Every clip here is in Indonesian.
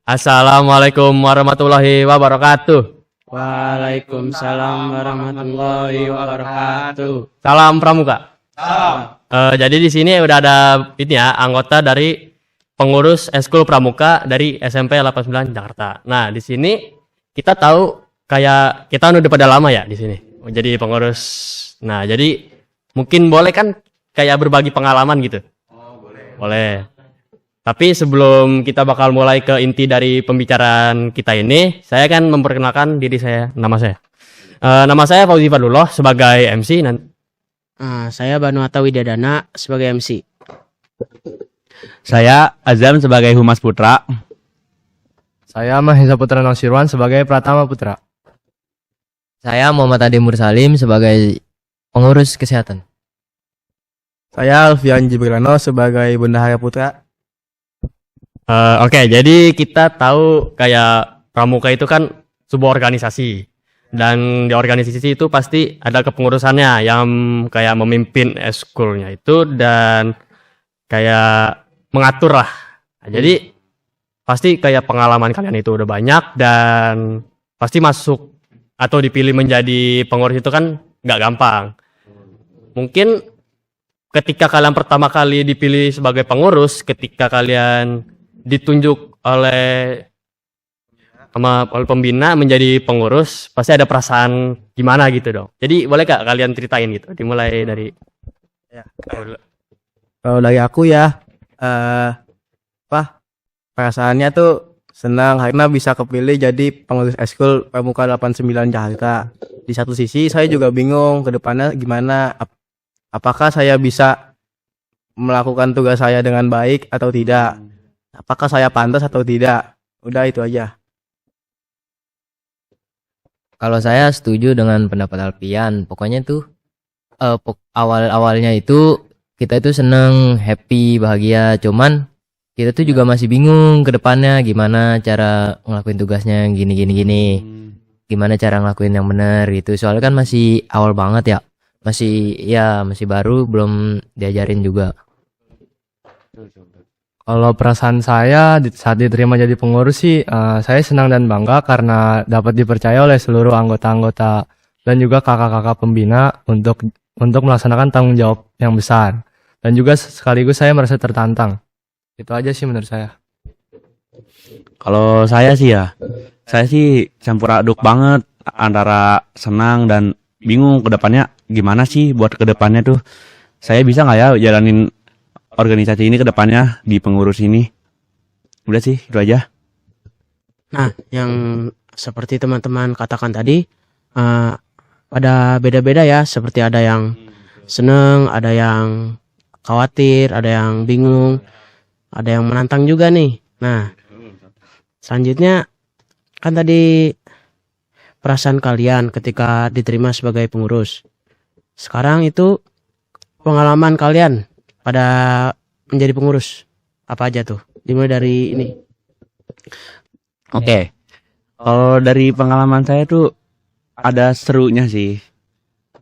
Assalamualaikum warahmatullahi wabarakatuh. Waalaikumsalam warahmatullahi wabarakatuh. Salam Pramuka. Salam. Jadi di sini udah ada ini ya, anggota dari pengurus Eskul Pramuka dari SMP 89 Jakarta. Nah, di sini kita tahu kayak kita udah pada lama ya di sini. Jadi pengurus. Nah, jadi mungkin boleh kan kayak berbagi pengalaman gitu. Oh, boleh. Boleh. Tapi sebelum kita bakal mulai ke inti dari pembicaraan kita ini, saya akan memperkenalkan diri saya, nama saya. Nama saya Fauzi Fadlullah sebagai MC. Saya Banuata Widadana sebagai MC. Saya Azam sebagai Humas Putra. Saya Mahesa Putra Nosirwan sebagai Pratama Putra. Saya Muhammad Adi Mursalim sebagai pengurus kesehatan. Saya Alfian Jibrilano sebagai Bendahara Putra. Oke, jadi kita tahu kayak Pramuka itu kan sebuah organisasi. Dan di organisasi itu pasti ada kepengurusannya yang kayak memimpin eskulnya itu dan kayak mengatur lah. Nah, jadi pasti kayak pengalaman kalian itu udah banyak dan pasti masuk atau dipilih menjadi pengurus itu kan nggak gampang. Mungkin ketika kalian pertama kali dipilih sebagai pengurus, ketika kalian ditunjuk oleh pembina menjadi pengurus, pasti ada perasaan gimana gitu dong. Jadi boleh gak kalian ceritain gitu? Dimulai dari Kalau dari aku ya, perasaannya tuh senang karena bisa kepilih jadi pengurus Eskul Pramuka 89 Jakarta. Di satu sisi saya juga bingung ke depannya gimana, apakah saya bisa melakukan tugas saya dengan baik atau tidak. Apakah saya pantas atau tidak? Udah itu aja. Kalau saya setuju dengan pendapat Alfian, pokoknya tuh awal-awalnya itu kita itu seneng, happy, bahagia, cuman kita tuh juga masih bingung ke depannya gimana cara ngelakuin tugasnya yang gini. Gimana cara ngelakuin yang benar gitu. Soalnya kan masih awal banget ya. Masih baru, belum diajarin juga. Kalau perasaan saya saat diterima jadi pengurus sih, saya senang dan bangga karena dapat dipercaya oleh seluruh anggota-anggota dan juga kakak-kakak pembina untuk melaksanakan tanggung jawab yang besar. Dan juga sekaligus saya merasa tertantang. Itu aja sih menurut saya. Kalau saya sih campur aduk banget antara senang dan bingung ke depannya gimana sih buat ke depannya tuh. Saya bisa nggak ya jalanin organisasi ini ke depannya di pengurus ini. Udah sih, itu aja. Nah, yang seperti teman-teman katakan tadi, pada beda-beda ya. Seperti ada yang seneng, ada yang khawatir, ada yang bingung, ada yang menantang juga nih. Nah, selanjutnya kan tadi perasaan kalian ketika diterima sebagai pengurus. Sekarang itu pengalaman kalian pada menjadi pengurus apa aja tuh? Dimulai dari ini. Oke. Kalau dari pengalaman saya tuh ada serunya sih.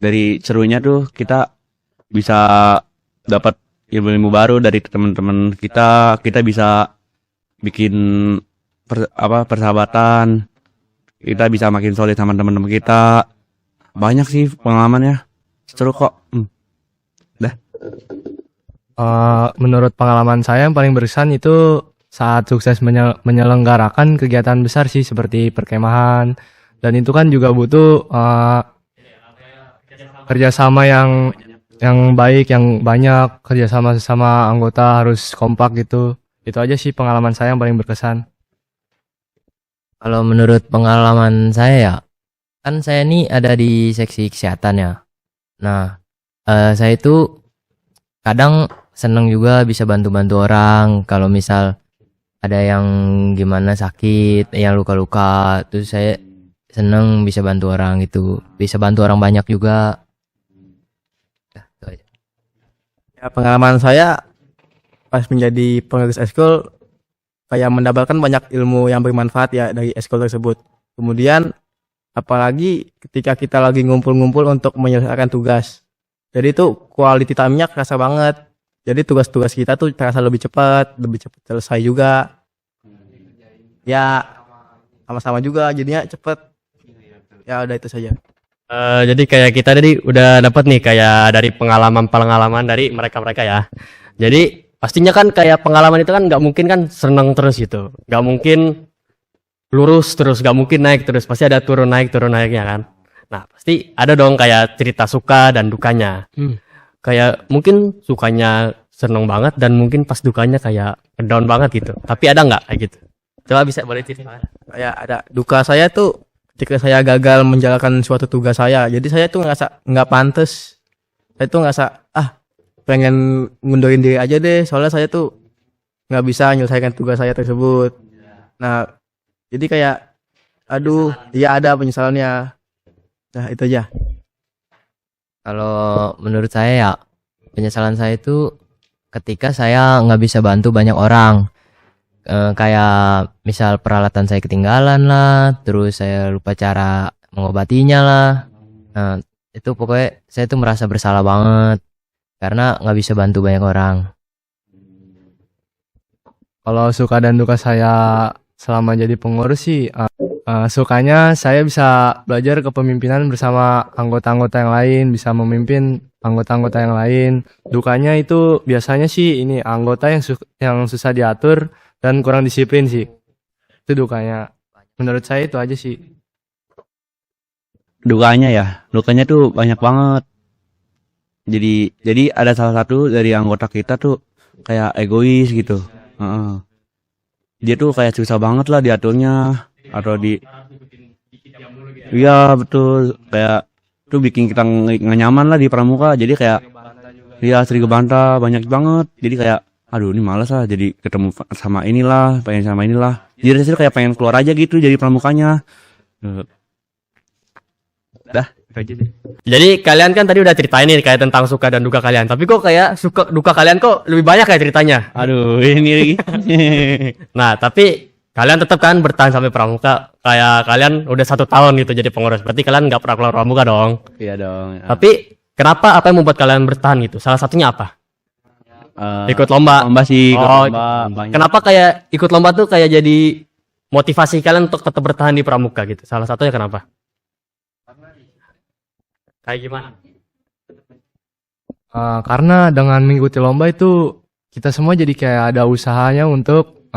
Dari serunya tuh kita bisa dapat ilmu-ilmu baru dari teman-teman kita. Kita bisa bikin persahabatan. Kita bisa makin solid sama teman-teman kita. Banyak sih pengalamannya. Seru kok. Menurut pengalaman saya yang paling berkesan itu saat sukses menyelenggarakan kegiatan besar sih seperti perkemahan, dan itu kan juga butuh kerjasama yang baik, yang banyak, kerjasama sesama anggota harus kompak gitu. Itu aja sih pengalaman saya yang paling berkesan. Kalau menurut pengalaman saya ya, kan saya nih ada di seksi kesehatan ya. Nah, saya itu kadang seneng juga bisa bantu-bantu orang. Kalau misal ada yang gimana sakit, yang luka-luka, terus saya seneng bisa bantu orang gitu. Bisa bantu orang banyak juga. Itu aja. Ya, pengalaman saya pas menjadi pengurus eskul kayak mendapatkan banyak ilmu yang bermanfaat ya dari eskul tersebut. Kemudian apalagi ketika kita lagi ngumpul-ngumpul untuk menyelesaikan tugas. Jadi itu quality time-nya kerasa banget. Jadi tugas-tugas kita tuh terasa lebih cepat selesai juga. ya sama-sama juga jadinya cepet. Ya udah itu saja. Jadi kayak kita tadi udah dapat nih kayak dari pengalaman-pengalaman dari mereka-mereka ya. Jadi pastinya kan kayak pengalaman itu kan nggak mungkin kan seneng terus gitu. Nggak mungkin lurus terus, nggak mungkin naik terus. Pasti ada turun naiknya kan. Nah pasti ada dong kayak cerita suka dan dukanya. Kayak mungkin sukanya seneng banget dan mungkin pas dukanya kayak down banget gitu. Tapi ada nggak kayak gitu? Coba bisa boleh cerita. Kayak ada duka saya tuh ketika saya gagal menjalankan suatu tugas saya. Jadi saya tuh ngerasa nggak pantas. Saya tuh ngerasa pengen ngundurin diri aja deh. Soalnya saya tuh nggak bisa menyelesaikan tugas saya tersebut. Nah jadi kayak aduh, ya ada penyesalannya. Nah itu aja. Kalau menurut saya ya, penyesalan saya itu ketika saya nggak bisa bantu banyak orang. Kayak misal peralatan saya ketinggalan lah, terus saya lupa cara mengobatinya lah. Nah, itu pokoknya saya tuh merasa bersalah banget karena nggak bisa bantu banyak orang. Kalau suka dan duka saya selama jadi pengurus sih, sukanya saya bisa belajar kepemimpinan bersama anggota-anggota yang lain, bisa memimpin anggota-anggota yang lain. Dukanya itu biasanya sih ini anggota yang susah diatur dan kurang disiplin sih. Itu dukanya. Menurut saya itu aja sih. Dukanya tuh banyak banget. Jadi ada salah satu dari anggota kita tuh kayak egois gitu. Dia tuh kayak susah banget lah diaturnya atau iya betul, kayak tuh bikin kita nggak nyaman lah di pramuka. Jadi kayak dia sering gebantah banyak banget. Jadi kayak aduh ini malas lah, jadi ketemu sama inilah, pengen sama inilah. Jadi hasil kayak pengen keluar aja gitu jadi pramukanya. Dah, itu aja sih. Jadi kalian kan tadi udah ceritain nih kayak tentang suka dan duka kalian. Tapi kok kayak suka duka kalian kok lebih banyak kayak ceritanya. Aduh, ini lagi. Nah tapi kalian tetap kan bertahan sampai pramuka. Kayak kalian udah 1 tahun gitu jadi pengurus. Berarti kalian nggak pernah keluar pramuka dong. Iya dong. Tapi kenapa, apa yang membuat kalian bertahan gitu? Salah satunya apa? Ikut lomba. Lomba sih, ikut Oh, lomba. Banyak. Kenapa kayak ikut lomba tuh kayak jadi motivasi kalian untuk tetap bertahan di pramuka gitu? Salah satunya kenapa? Kayak gimana? Karena dengan mengikuti lomba itu kita semua jadi kayak ada usahanya untuk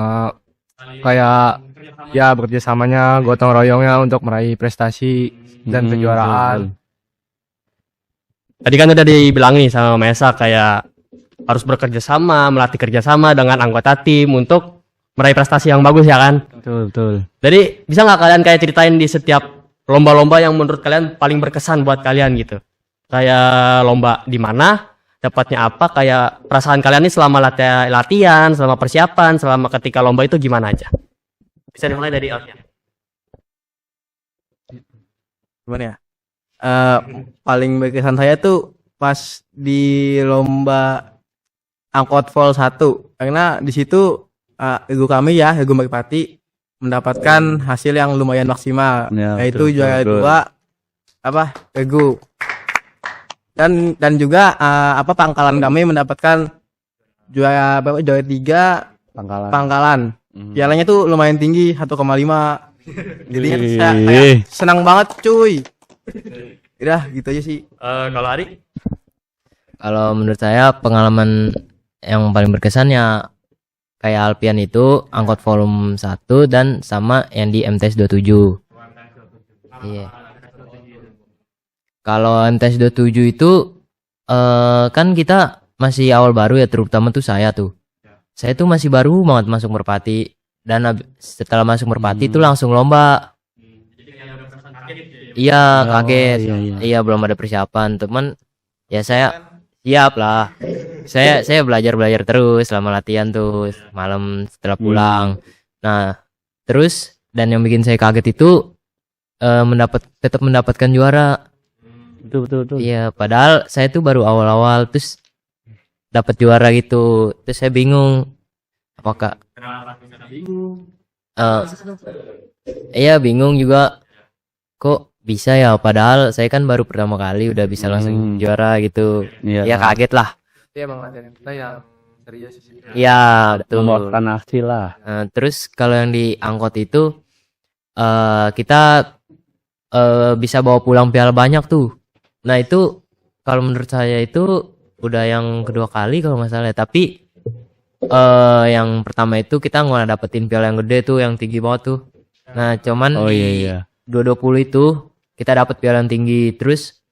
kayak ya bekerja samanya, gotong royongnya untuk meraih prestasi dan kejuaraan. Tadi kan udah dibilang nih sama Mesa kayak harus bekerja sama, melatih kerja sama dengan anggota tim untuk meraih prestasi yang bagus ya kan? Betul. Jadi bisa nggak kalian kayak ceritain di setiap lomba-lomba yang menurut kalian paling berkesan buat kalian gitu? Kayak lomba di mana, dapatnya apa, kayak perasaan kalian nih selama latihan, selama persiapan, selama ketika lomba itu gimana aja? Bisa dimulai dari Alfian. Gimana ya? Paling berkesan saya tuh pas di lomba angkot vol 1, karena di situ ego kami ya, ego Merpati mendapatkan hasil yang lumayan maksimal, Ya, yaitu betul, juara betul. 2 ego, dan juga Pangkalan kami mendapatkan juara 3 Pangkalan. Pialanya tuh lumayan tinggi 1,5. Jadinya tuh saya kayak senang banget cuy. Udah gitu aja sih. Kalau Ari? Kalau menurut saya pengalaman yang paling berkesan ya kayak Alpian itu angkot volume 1 dan sama yang di MTS 27. Iya. Kalau MTS 27 itu kan kita masih awal baru ya, terutama tuh saya tuh. Saya tuh masih baru banget masuk Merpati dan setelah masuk Merpati itu langsung lomba. Iya, kaget. Iya, belum ada persiapan, teman. Ya saya siap lah. Saya belajar terus selama latihan tuh malam setelah pulang. Nah, terus dan yang bikin saya kaget itu tetap mendapatkan juara. Betul. Iya, padahal saya tuh baru awal-awal terus dapat juara gitu. Terus saya bingung apakah iya bingung juga kok bisa ya, padahal saya kan baru pertama kali udah bisa langsung juara gitu. Iya. Ya kaget lah. Iya Bang Raden. Nah yang Iya, betul. Memuaskan hasil lah. Terus kalau yang di angkot itu kita bisa bawa pulang piala banyak tuh. Nah itu kalau menurut saya itu udah yang kedua kali kalau nggak salah ya. Tapi yang pertama itu kita nggak dapetin piala yang gede tuh, yang tinggi banget tuh. Nah cuman Oh di iya. 220 itu kita dapet piala yang tinggi. Terus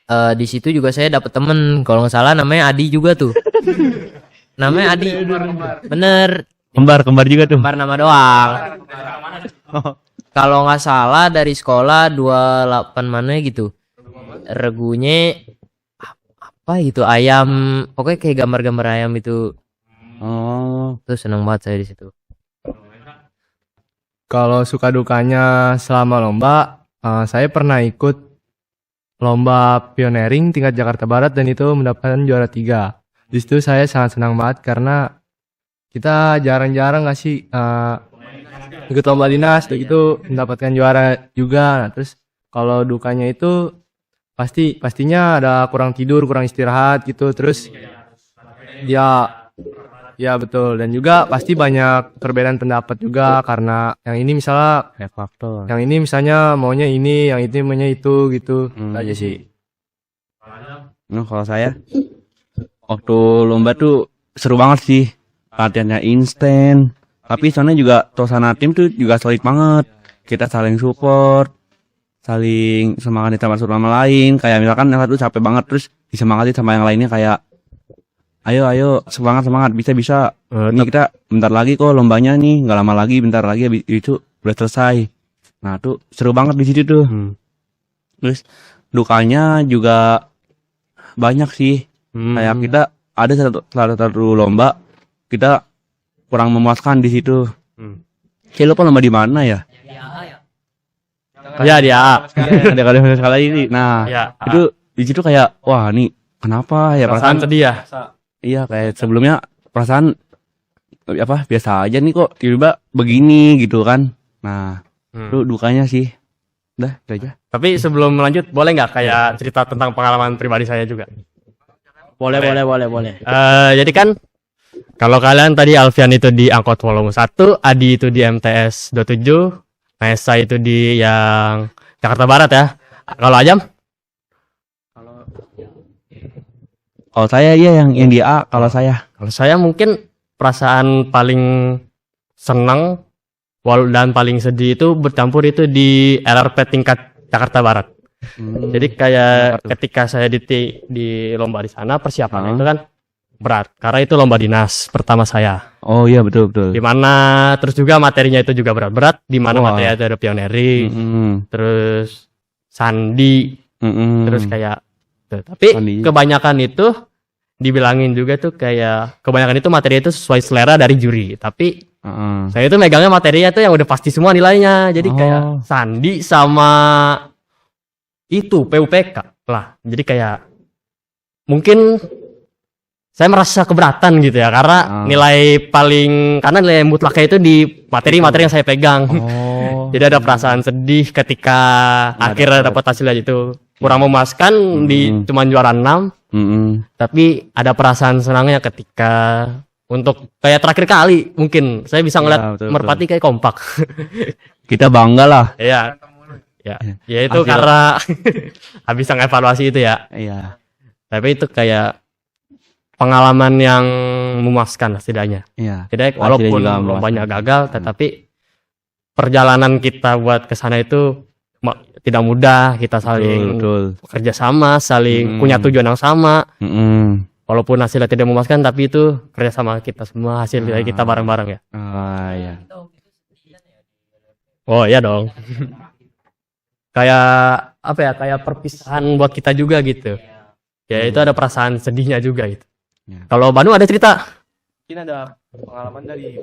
di situ juga saya dapet temen, kalau nggak salah namanya Adi juga tuh. Namanya Adi, bener. Kembar juga tuh. Kembar nama doang. Kalau nggak salah dari sekolah 28 mana gitu. Regunya apa gitu, ayam, pokoknya kayak gambar-gambar ayam itu. Oh, Tuh seneng banget saya di situ. Kalau suka dukanya selama lomba, saya pernah ikut lomba pioneering tingkat Jakarta Barat dan itu mendapatkan juara 3. Di situ saya sangat senang banget karena kita jarang-jarang nggak sih ikut lomba dinas begitu mendapatkan juara juga. Nah, terus kalau dukanya itu pastinya ada kurang tidur, kurang istirahat gitu. Terus ya betul, dan juga pasti banyak perbedaan pendapat juga karena yang ini misalnya kayak faktor. yang ini misalnya maunya ini, yang itu maunya itu gitu. Aja sih. Nah, kalau saya waktu lomba tuh seru banget sih. Latihannya instan. Tapi soalnya juga suasana tim tuh juga solid banget. Kita saling support, saling semangatin satu sama lain. Kayak misalkan yang satu capek banget terus disemangatin sama yang lainnya kayak ayo semangat bisa. Ini kita bentar lagi kok lombanya nih, nggak lama lagi, bentar lagi habis itu udah selesai. Nah tuh seru banget di situ tuh. Terus dukanya juga banyak sih. Kayak kita ada satu lomba kita kurang memuaskan di situ. Saya lupa lomba di mana ya? Ya dia. Ada kali sekali ini. Nah Ya. itu di situ kayak wah nih kenapa ya Perasaan sedih ya. iya kayak sebelumnya perasaan apa biasa aja nih kok tiba-tiba begini gitu kan. Nah itu dukanya sih. Udah itu aja. Tapi sebelum lanjut, boleh nggak kayak cerita tentang pengalaman pribadi saya juga? Boleh. Jadi kan kalau kalian tadi Alfian itu di angkot volume 1, Adi itu di MTS 27, Nesa itu di yang Jakarta Barat ya. Kalau Ajam? Kalau saya iya yang di A kalau saya. Kalau saya mungkin perasaan paling senang dan paling sedih itu bercampur itu di LRP tingkat Jakarta Barat. Jadi kayak ketika saya di lomba di sana persiapannya itu kan berat karena itu lomba dinas pertama saya. Oh iya betul. Di mana terus juga materinya itu juga berat-berat, di mana Wah. materinya itu ada pionering, terus sandi, terus kayak tuh. Tapi Sandi. kebanyakan itu dibilangin juga tuh kayak kebanyakan itu materi itu sesuai selera dari juri. Tapi saya itu megangnya materinya tuh yang udah pasti semua nilainya. Jadi kayak sandi sama itu PUPK lah. Jadi kayak mungkin saya merasa keberatan gitu ya karena karena nilai mutlaknya itu di materi-materi yang saya pegang. Jadi ada perasaan sedih ketika akhirnya dapat hasilnya itu kurang memuaskan di cuman juara 6. Tapi ada perasaan senangnya ketika untuk kayak terakhir kali mungkin saya bisa ngeliat betul, Merpati kayak kompak. Kita bangga lah. Iya. Ya itu Hasil. karena habis ngevaluasi itu ya. Iya. Tapi itu kayak pengalaman yang memuaskan lah setidaknya. Iya. Jadi Hasilnya walaupun juga lombanya memuaskan. gagal, tetapi perjalanan kita buat ke sana itu tidak mudah. Kita saling Betul. bekerja sama, saling punya tujuan yang sama. Walaupun hasilnya tidak memuaskan, tapi itu kerja sama kita semua, hasil dari kita bareng-bareng ya. Iya. Oh iya dong. Kayak apa ya? Kayak perpisahan buat kita juga gitu. Ya itu ada perasaan sedihnya juga gitu. Ya. Kalau Banu ada cerita? Mungkin ada pengalaman dari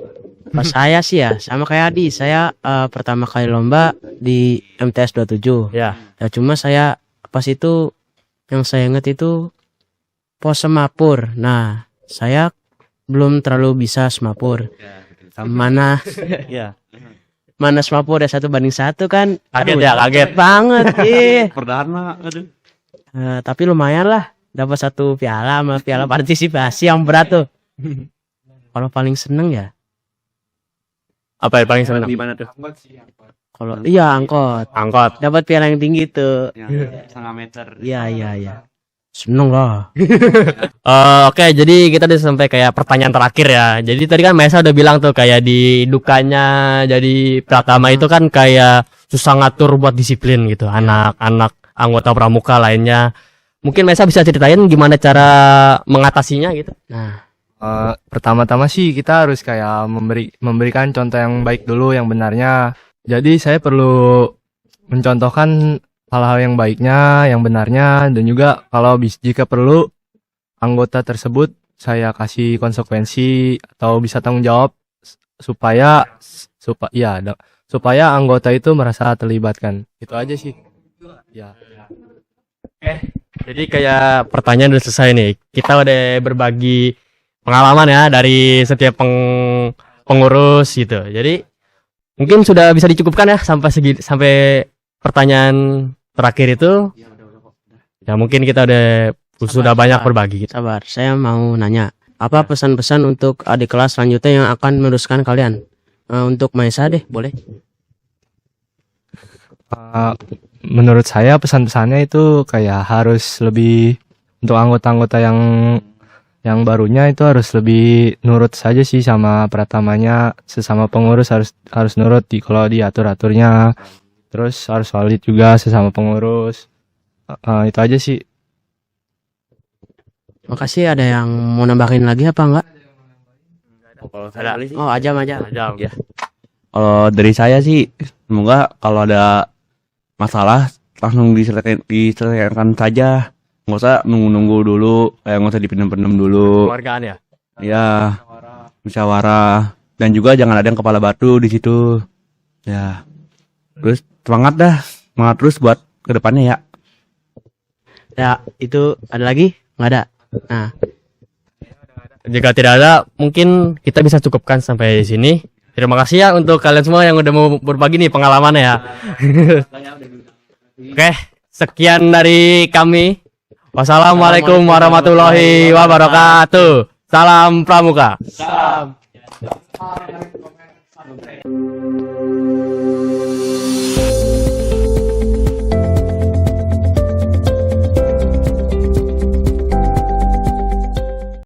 Pas saya sih ya sama kayak Adi, saya pertama kali lomba di MTS 27. Ya. Ya cuma saya pas itu yang saya ingat itu pos semapur. Nah, saya belum terlalu bisa semapur. Mana Iya. mana semapur ya 1-1 kan. Kaget ya, kaget. Banget, ih. Perdana. Aduh. Tapi lumayan lah, dapat 1 piala sama piala partisipasi yang berat tuh. Kalau paling seneng ya, Apa yang paling senang? Gimana tuh? kalau iya angkot. Angkot. Dapat piala yang tinggi tuh. Setengah meter. Iya, iya, iya. Seneng lah. Oke, jadi kita udah sampai kayak pertanyaan terakhir ya. Jadi tadi kan Maesa udah bilang tuh kayak di dukanya jadi Pratama itu kan kayak susah ngatur buat disiplin gitu. Anak-anak anggota pramuka lainnya. Mungkin Maesa bisa ceritain gimana cara mengatasinya gitu. Nah, Pertama-tama sih kita harus kayak memberikan contoh yang baik dulu, yang benarnya. Jadi saya perlu mencontohkan hal-hal yang baiknya, yang benarnya, dan juga kalau jika perlu anggota tersebut saya kasih konsekuensi atau bisa tanggung jawab supaya supaya anggota itu merasa terlibatkan. Itu aja sih. Ya. Jadi kayak pertanyaan udah selesai nih. Kita udah berbagi pengalaman ya dari setiap pengurus gitu. Jadi mungkin sudah bisa dicukupkan ya sampai pertanyaan terakhir itu. Ya mungkin kita sudah banyak sabar. berbagi gitu. sabar. Saya mau nanya, apa pesan-pesan untuk adik kelas selanjutnya yang akan meneruskan kalian? Untuk Maesa deh, boleh? Menurut saya pesan-pesannya itu kayak harus lebih untuk anggota-anggota yang barunya itu harus lebih nurut saja sih sama pratamanya, sesama pengurus harus nurut kalau diatur-aturnya, terus harus valid juga sesama pengurus. Itu aja sih. Makasih, ada yang mau nambahin lagi apa enggak? Kalau saya kali sih. Oh, ajam aja. Ajam. Ya. Kalau dari saya sih, semoga kalau ada masalah langsung diselesaikan saja. Nggak usah nunggu-nunggu dulu, nggak usah dipendam-pendam dulu. Keluargaan ya. Ya, musyawarah. Dan juga jangan ada yang kepala batu di situ. Ya. Terus semangat terus buat kedepannya ya. Ya, itu ada lagi? Nggak ada. Nah, Jika tidak ada, mungkin kita bisa cukupkan sampai sini. Terima kasih ya untuk kalian semua yang udah mau berbagi nih pengalamannya ya. Oke, sekian dari kami. Wassalamualaikum warahmatullahi wabarakatuh. Salam Pramuka. Salam.